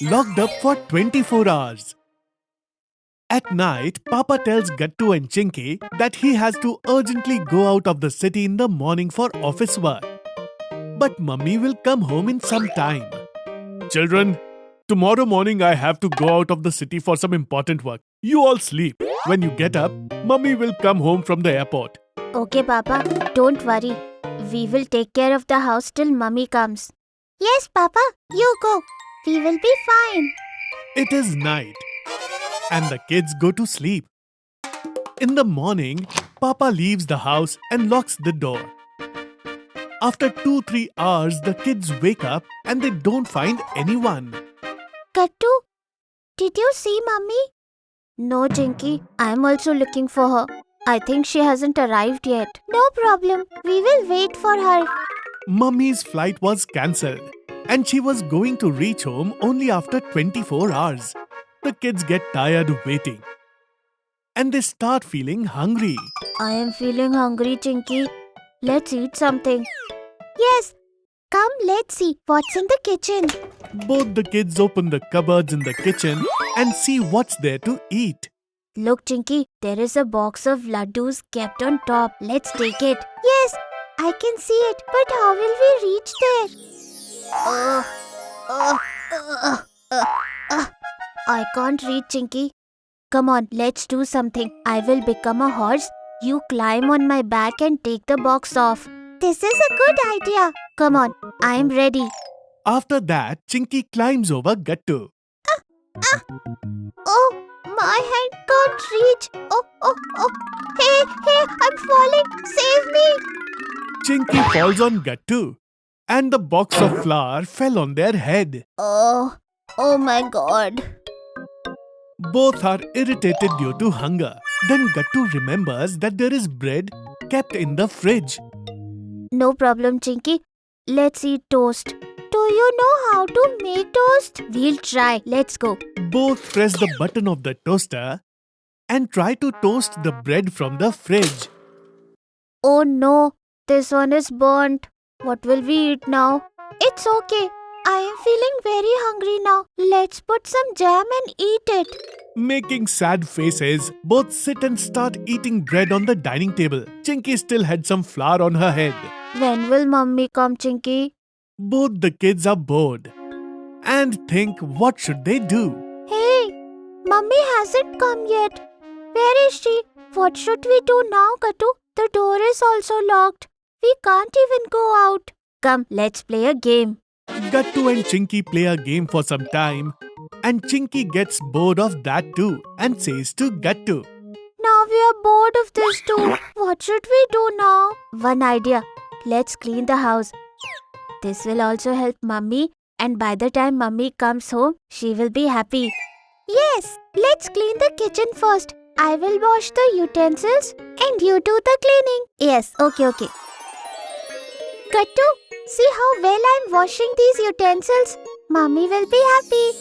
locked up for 24 hours. At night, Papa tells Gattu and Chinky that he has to urgently go out of the city in the morning for office work. But Mummy will come home in some time. Children, tomorrow morning I have to go out of the city for some important work. You all sleep. When you get up, Mummy will come home from the airport. Okay, Papa, don't worry. We will take care of the house till Mummy comes. Yes, Papa, you go. We will be fine. It is night, and the kids go to sleep. In the morning, Papa leaves the house and locks the door. After 2-3 hours, the kids wake up and they don't find anyone. Gattu, did you see Mummy? No, Chinky. I'm also looking for her. I think she hasn't arrived yet. No problem. We will wait for her. Mummy's flight was cancelled, and she was going to reach home only after 24 hours. The kids get tired of waiting, and they start feeling hungry. I am feeling hungry, Chinky. Let's eat something. Yes. Come, let's see what's in the kitchen. Both the kids open the cupboards in the kitchen and see what's there to eat. Look, Chinky, there is a box of laddus kept on top. Let's take it. Yes, I can see it. But how will we reach there? I can't reach, Chinky. Come on, let's do something. I will become a horse. You climb on my back and take the box off. This is a good idea. Come on, I am ready. After that, Chinky climbs over Gattu. Oh, my hand can't reach. Oh. Hey, I'm falling. Save me. Chinky falls on Gattu, and the box of flour fell on their head. Oh my God. Both are irritated due to hunger. Then Gattu remembers that there is bread kept in the fridge. No problem, Chinky. Let's eat toast. Do you know how to make toast? We'll try. Let's go. Both press the button of the toaster and try to toast the bread from the fridge. Oh no, this one is burnt. What will we eat now? It's okay. I am feeling very hungry now. Let's put some jam and eat it. Making sad faces, both sit and start eating bread on the dining table. Chinky still had some flour on her head. When will Mummy come, Chinky? Both the kids are bored and think what should they do. Hey, Mummy hasn't come yet. Where is she? What should we do now, Gattu? The door is also locked. We can't even go out. Come, let's play a game. Gattu and Chinky play a game for some time, and Chinky gets bored of that too and says to Gattu, Now we are bored of this too. What should we do now? One idea. Let's clean the house. This will also help Mummy, and by the time Mummy comes home, she will be happy. Yes, let's clean the kitchen first. I will wash the utensils and you do the cleaning. Yes, okay. Gattu, see how well I'm washing these utensils. Mummy will be happy.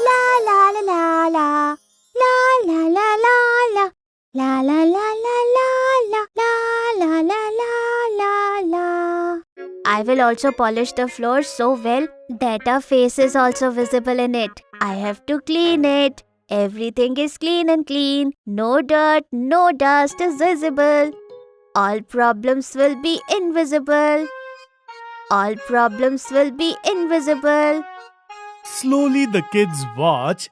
La la la la la. La la la la la. La la la la la la. La la la la la la. I will also polish the floor so well that our face is also visible in it. I have to clean it. Everything is clean and clean. No dirt, no dust is visible. All problems will be invisible. All problems will be invisible. Slowly the kids watch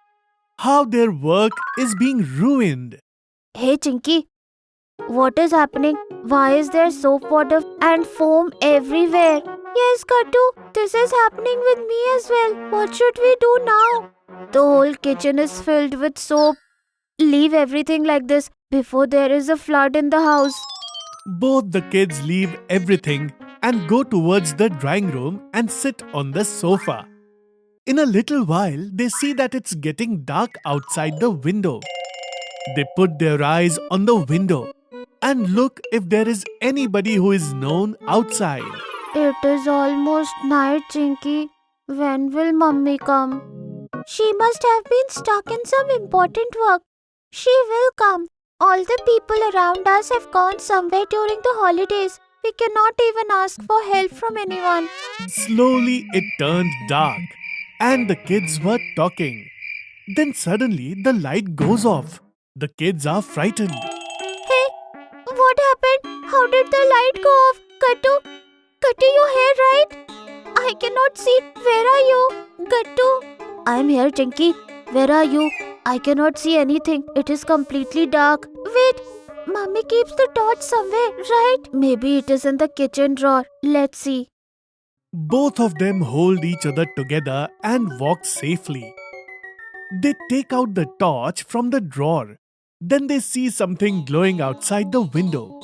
how their work is being ruined. Hey Chinky, what is happening? Why is there soap water and foam everywhere? Yes, Gattu, this is happening with me as well. What should we do now? The whole kitchen is filled with soap. Leave everything like this before there is a flood in the house. Both the kids leave everything and go towards the drawing room and sit on the sofa. In a little while, they see that it's getting dark outside the window. They put their eyes on the window and look if there is anybody who is known outside. It is almost night, Chinky. When will Mummy come? She must have been stuck in some important work. She will come. All the people around us have gone somewhere during the holidays. We cannot even ask for help from anyone. Slowly it turned dark and the kids were talking. Then suddenly the light goes off. The kids are frightened. Hey, what happened? How did the light go off? Kattu, you here, right? I cannot see. Where are you? Gattu. I am here, Chinky. Where are you? I cannot see anything. It is completely dark. Wait, Mummy keeps the torch somewhere, right? Maybe it is in the kitchen drawer. Let's see. Both of them hold each other together and walk safely. They take out the torch from the drawer. Then they see something glowing outside the window.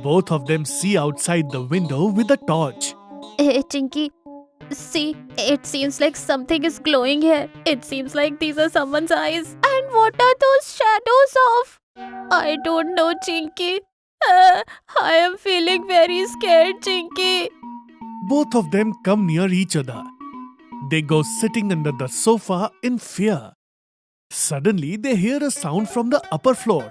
Both of them see outside the window with a torch. Hey, Chinky. See, it seems like something is glowing here. It seems like these are someone's eyes. And what are those shadows of? I don't know, Chinky. I am feeling very scared, Chinky. Both of them come near each other. They go sitting under the sofa in fear. Suddenly, they hear a sound from the upper floor.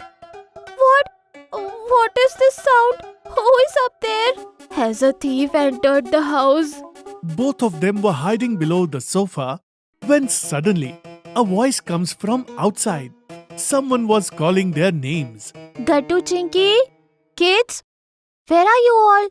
What is this sound? Who is up there? Has a thief entered the house? Both of them were hiding below the sofa when suddenly a voice comes from outside. Someone was calling their names. Gattu, Chinky? Kids? Where are you all?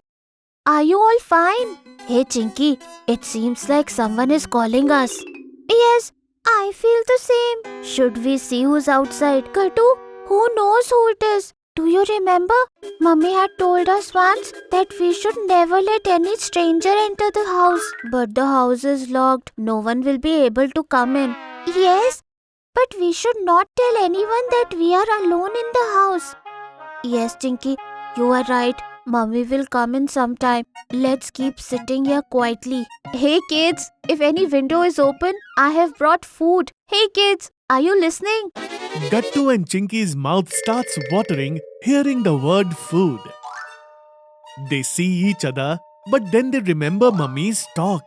Are you all fine? Hey, Chinky, it seems like someone is calling us. Yes, I feel the same. Should we see who's outside? Gattu, who knows who it is? Do you remember? Mummy had told us once that we should never let any stranger enter the house. But the house is locked. No one will be able to come in. Yes, but we should not tell anyone that we are alone in the house. Yes, Chinky, you are right. Mummy will come in sometime. Let's keep sitting here quietly. Hey kids, if any window is open, I have brought food. Hey kids, are you listening? Gattu and Chinky's mouth starts watering hearing the word food. They see each other, but then they remember Mummy's talk.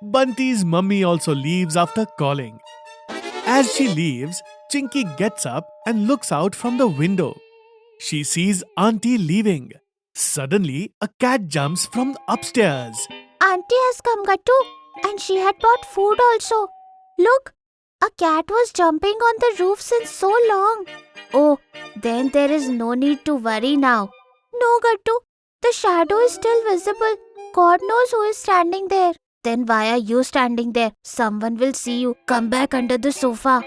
Bunty's mummy also leaves after calling. As she leaves, Chinky gets up and looks out from the window. She sees Auntie leaving. Suddenly, a cat jumps from upstairs. Auntie has come, Gattu, and she had brought food also. Look, a cat was jumping on the roof since so long. Oh, then there is no need to worry now. No, Gattu, the shadow is still visible. God knows who is standing there. Then why are you standing there? Someone will see you. Come back under the sofa.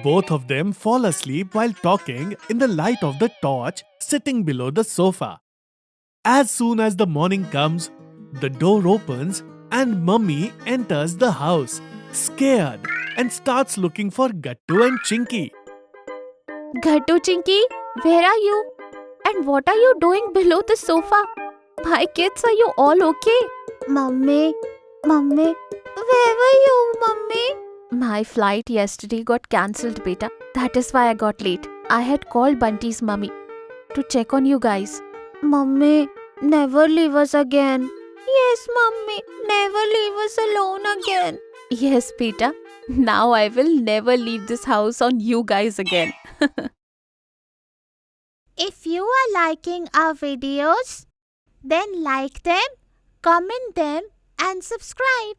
Both of them fall asleep while talking in the light of the torch sitting below the sofa. As soon as the morning comes, the door opens and Mummy enters the house, scared, and starts looking for Gattu and Chinky. Gattu, Chinky, where are you? And what are you doing below the sofa? My kids, are you all okay? Mummy, where were you, Mummy? My flight yesterday got cancelled, beta. That is why I got late. I had called Bunty's mummy to check on you guys. Mummy, never leave us again. Yes, Mummy, never leave us alone again. Yes, beta. Now I will never leave this house on you guys again. If you are liking our videos, then like them, comment them and subscribe.